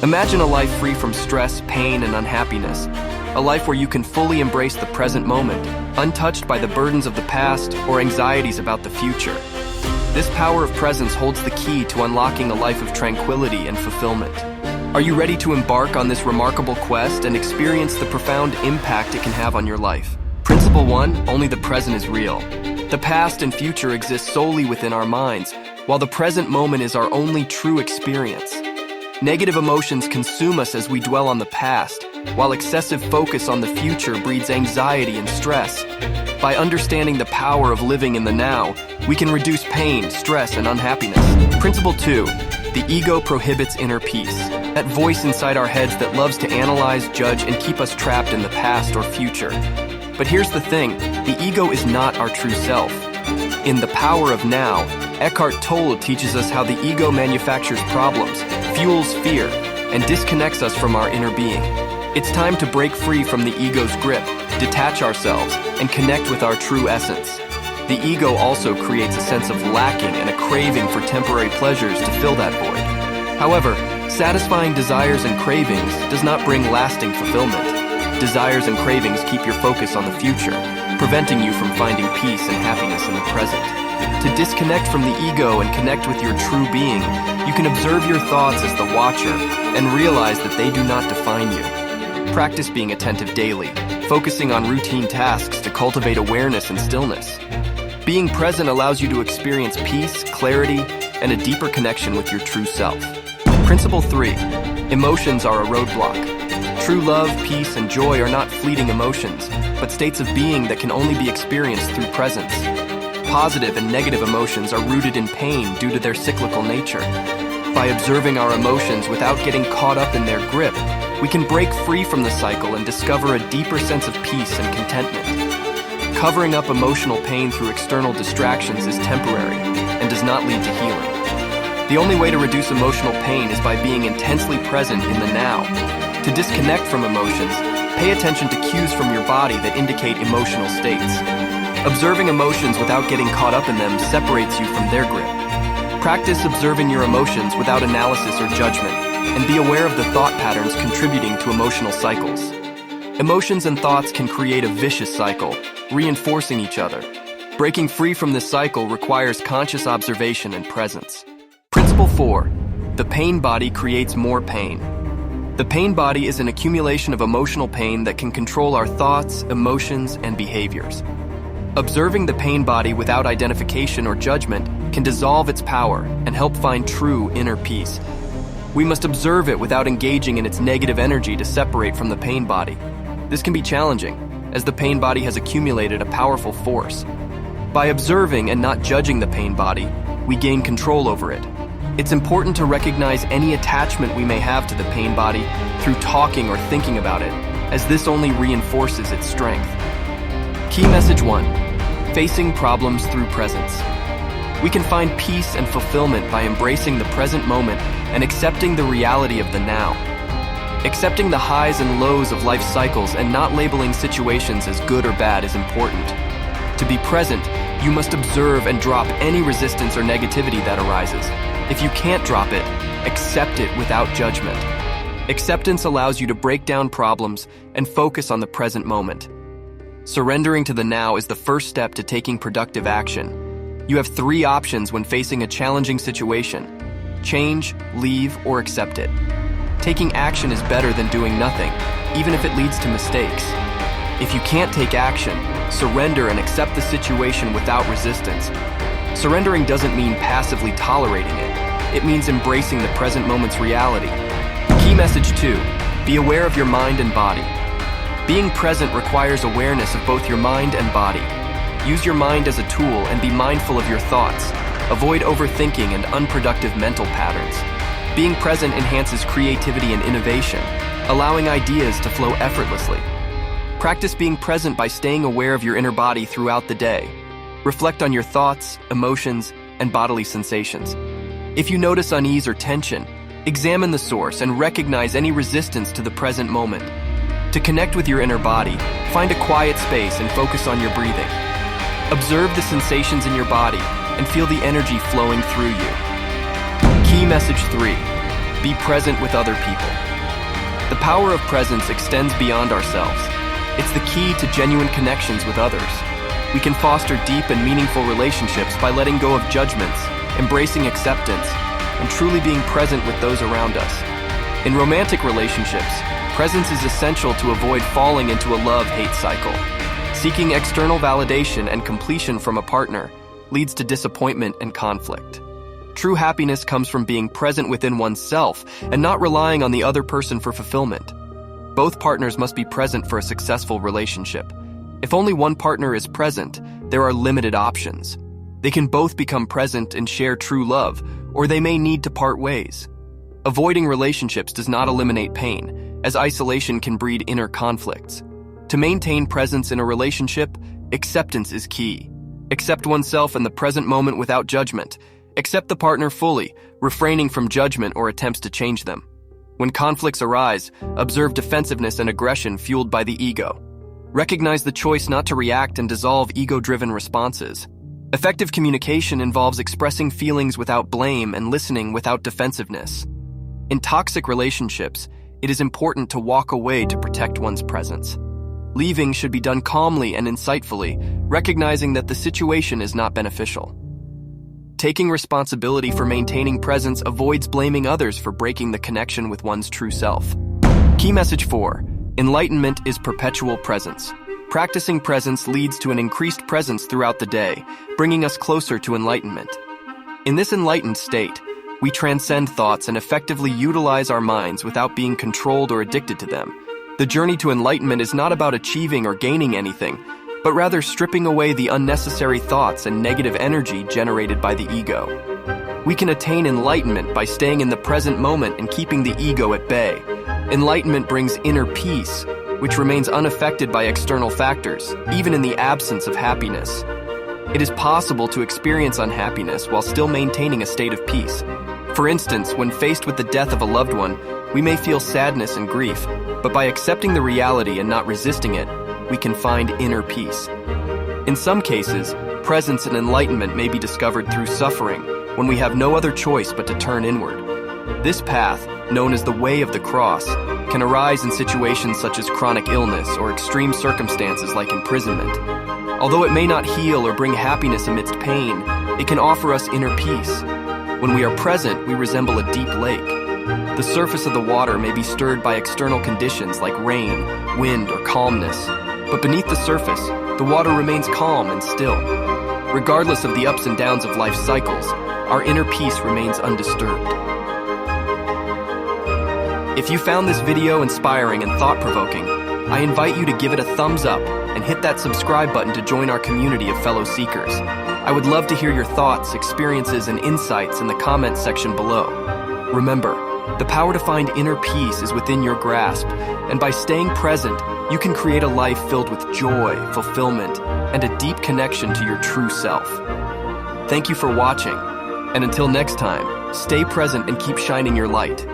Imagine a life free from stress, pain, and unhappiness. A life where you can fully embrace the present moment, untouched by the burdens of the past or anxieties about the future. This power of presence holds the key to unlocking a life of tranquility and fulfillment. Are you ready to embark on this remarkable quest and experience the profound impact it can have on your life? Principle 1, only the present is real. The past and future exist solely within our minds, while the present moment is our only true experience. Negative emotions consume us as we dwell on the past, while excessive focus on the future breeds anxiety and stress. By understanding the power of living in the now, we can reduce pain, stress, and unhappiness. Principle 2, the ego prohibits inner peace. That voice inside our heads that loves to analyze, judge, and keep us trapped in the past or future. But here's the thing, the ego is not our true self. In The Power of Now, Eckhart Tolle teaches us how the ego manufactures problems, fuels fear, and disconnects us from our inner being. It's time to break free from the ego's grip, detach ourselves, and connect with our true essence. The ego also creates a sense of lacking and a craving for temporary pleasures to fill that void. However, satisfying desires and cravings does not bring lasting fulfillment. Desires and cravings keep your focus on the future, preventing you from finding peace and happiness in the present. To disconnect from the ego and connect with your true being, you can observe your thoughts as the watcher and realize that they do not define you. Practice being attentive daily, focusing on routine tasks to cultivate awareness and stillness. Being present allows you to experience peace, clarity, and a deeper connection with your true self. Principle 3, emotions are a roadblock. True love, peace, and joy are not fleeting emotions, but states of being that can only be experienced through presence. Positive and negative emotions are rooted in pain due to their cyclical nature. By observing our emotions without getting caught up in their grip, we can break free from the cycle and discover a deeper sense of peace and contentment. Covering up emotional pain through external distractions is temporary and does not lead to healing. The only way to reduce emotional pain is by being intensely present in the now. To disconnect from emotions, pay attention to cues from your body that indicate emotional states. Observing emotions without getting caught up in them separates you from their grip. Practice observing your emotions without analysis or judgment, and be aware of the thought patterns contributing to emotional cycles. Emotions and thoughts can create a vicious cycle, reinforcing each other. Breaking free from this cycle requires conscious observation and presence. Principle 4, the pain body creates more pain. The pain body is an accumulation of emotional pain that can control our thoughts, emotions, and behaviors. Observing the pain body without identification or judgment can dissolve its power and help find true inner peace. We must observe it without engaging in its negative energy to separate from the pain body. This can be challenging, as the pain body has accumulated a powerful force. By observing and not judging the pain body, we gain control over it. It's important to recognize any attachment we may have to the pain body through talking or thinking about it, as this only reinforces its strength. Key message 1, facing problems through presence. We can find peace and fulfillment by embracing the present moment and accepting the reality of the now. Accepting the highs and lows of life cycles and not labeling situations as good or bad is important. To be present, you must observe and drop any resistance or negativity that arises. If you can't drop it, accept it without judgment. Acceptance allows you to break down problems and focus on the present moment. Surrendering to the now is the first step to taking productive action. You have 3 options when facing a challenging situation: change, leave, or accept it. Taking action is better than doing nothing, even if it leads to mistakes. If you can't take action, surrender and accept the situation without resistance. Surrendering doesn't mean passively tolerating it. It means embracing the present moment's reality. Key message 2, be aware of your mind and body. Being present requires awareness of both your mind and body. Use your mind as a tool and be mindful of your thoughts. Avoid overthinking and unproductive mental patterns. Being present enhances creativity and innovation, allowing ideas to flow effortlessly. Practice being present by staying aware of your inner body throughout the day. Reflect on your thoughts, emotions, and bodily sensations. If you notice unease or tension, examine the source and recognize any resistance to the present moment. To connect with your inner body, find a quiet space and focus on your breathing. Observe the sensations in your body and feel the energy flowing through you. Key message 3, Be present with other people. The power of presence extends beyond ourselves. It's the key to genuine connections with others. We can foster deep and meaningful relationships by letting go of judgments, embracing acceptance, and truly being present with those around us. In romantic relationships, presence is essential to avoid falling into a love-hate cycle. Seeking external validation and completion from a partner leads to disappointment and conflict. True happiness comes from being present within oneself and not relying on the other person for fulfillment. Both partners must be present for a successful relationship. If only one partner is present, there are limited options. They can both become present and share true love, or they may need to part ways. Avoiding relationships does not eliminate pain, as isolation can breed inner conflicts. To maintain presence in a relationship, acceptance is key. Accept oneself in the present moment without judgment. Accept the partner fully, refraining from judgment or attempts to change them. When conflicts arise, observe defensiveness and aggression fueled by the ego. Recognize the choice not to react and dissolve ego-driven responses. Effective communication involves expressing feelings without blame and listening without defensiveness. In toxic relationships, it is important to walk away to protect one's presence. Leaving should be done calmly and insightfully, recognizing that the situation is not beneficial. Taking responsibility for maintaining presence avoids blaming others for breaking the connection with one's true self. Key message 4. Enlightenment is perpetual presence. Practicing presence leads to an increased presence throughout the day, bringing us closer to enlightenment. In this enlightened state, we transcend thoughts and effectively utilize our minds without being controlled or addicted to them. The journey to enlightenment is not about achieving or gaining anything, but rather stripping away the unnecessary thoughts and negative energy generated by the ego. We can attain enlightenment by staying in the present moment and keeping the ego at bay. Enlightenment brings inner peace, which remains unaffected by external factors, even in the absence of happiness. It is possible to experience unhappiness while still maintaining a state of peace. For instance, when faced with the death of a loved one, we may feel sadness and grief, but by accepting the reality and not resisting it, we can find inner peace. In some cases, presence and enlightenment may be discovered through suffering, when we have no other choice but to turn inward. This path, known as the way of the cross, can arise in situations such as chronic illness or extreme circumstances like imprisonment. Although it may not heal or bring happiness amidst pain, it can offer us inner peace. When we are present, we resemble a deep lake. The surface of the water may be stirred by external conditions like rain, wind, or calmness, but beneath the surface, the water remains calm and still. Regardless of the ups and downs of life's cycles, our inner peace remains undisturbed. If you found this video inspiring and thought-provoking, I invite you to give it a thumbs up and hit that subscribe button to join our community of fellow seekers. I would love to hear your thoughts, experiences, and insights in the comments section below. Remember, the power to find inner peace is within your grasp, and by staying present, you can create a life filled with joy, fulfillment, and a deep connection to your true self. Thank you for watching, and until next time, stay present and keep shining your light.